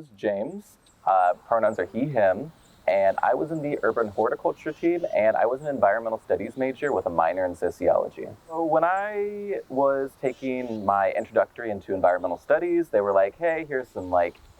is James. Pronouns are he, him. And I was in the urban horticulture team, and I was an environmental studies major with a minor in sociology. So when I was taking my introductory into environmental studies, they were like, hey, here's some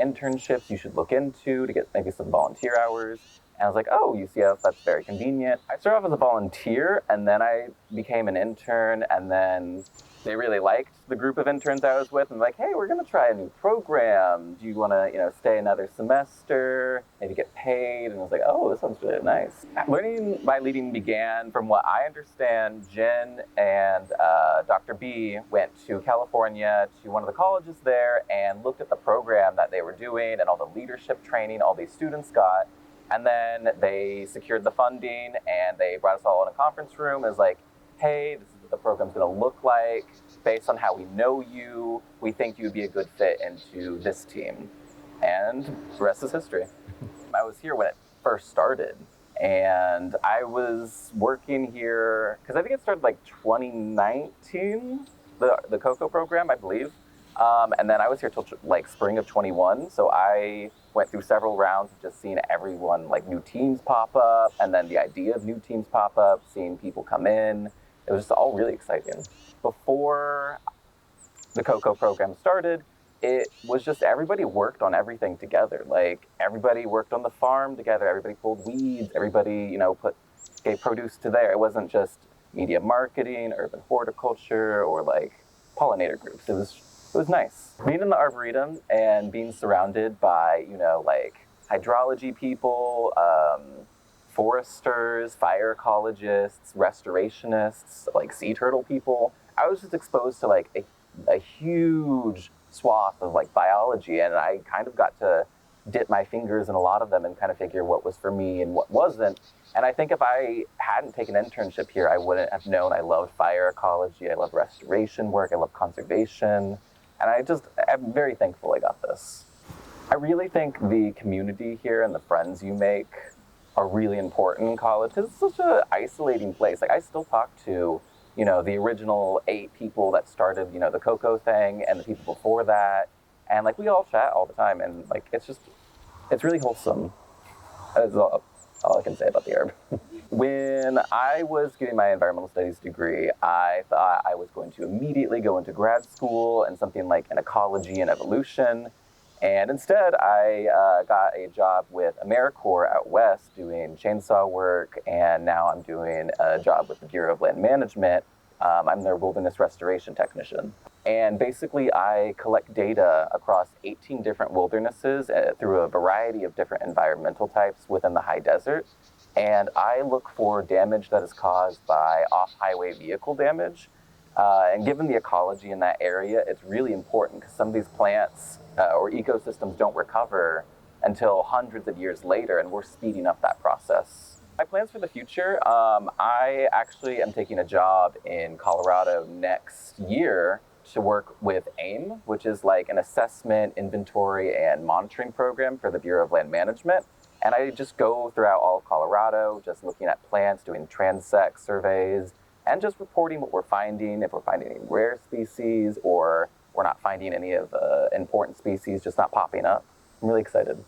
internships you should look into to get maybe some volunteer hours. And I was like, oh, UCF, that's very convenient. I started off as a volunteer, and then I became an intern, and then they really liked the group of interns I was with, and like, hey, we're gonna try a new program. Do you wanna, stay another semester, maybe get paid? And I was like, oh, this sounds really nice. Learning by leading began, from what I understand, Jen and Dr. B went to California to one of the colleges there and looked at the program that they were doing and all the leadership training all these students got. And then they secured the funding and they brought us all in a conference room. It was like, hey, this is what the program's gonna look like. Based on how we know you, we think you'd be a good fit into this team. And the rest is history. I was here when it first started, and I was working here, because I think it started 2019, the CoCo program, I believe. And then I was here till spring of 21, so I went through several rounds of just seeing everyone, new teams pop up, and then the idea of new teams pop up, seeing people come in. It was just all really exciting. Before the CoCo program started, it was just everybody worked on everything together. Everybody worked on the farm together, everybody pulled weeds, everybody, gave produce to there. It wasn't just media marketing, urban horticulture, or pollinator groups. It was nice. Being in the Arboretum and being surrounded by, hydrology people, foresters, fire ecologists, restorationists, sea turtle people. I was just exposed to a huge swath of biology, and I kind of got to dip my fingers in a lot of them and kind of figure what was for me and what wasn't. And I think if I hadn't taken an internship here, I wouldn't have known I loved fire ecology, I love restoration work, I love conservation, and I'm very thankful I got this. I really think the community here and the friends you make are really important in college, because it's such an isolating place. I still talk to, the original 8 people that started, the CoCo thing, and the people before that, and we all chat all the time, and it's really wholesome. That's all I can say about the herb. When I was getting my environmental studies degree, I thought I was going to immediately go into grad school and something like in ecology and evolution. And instead, I got a job with AmeriCorps out west doing chainsaw work, and now I'm doing a job with the Bureau of Land Management. I'm their wilderness restoration technician. And basically, I collect data across 18 different wildernesses through a variety of different environmental types within the high desert. And I look for damage that is caused by off-highway vehicle damage. And given the ecology in that area, it's really important, because some of these plants or ecosystems don't recover until hundreds of years later, and we're speeding up that process. My plans for the future, I actually am taking a job in Colorado next year to work with AIM, which is an assessment, inventory, and monitoring program for the Bureau of Land Management. And I just go throughout all of Colorado, just looking at plants, doing transect surveys, and just reporting what we're finding, if we're finding any rare species, or we're not finding any of the important species just not popping up. I'm really excited.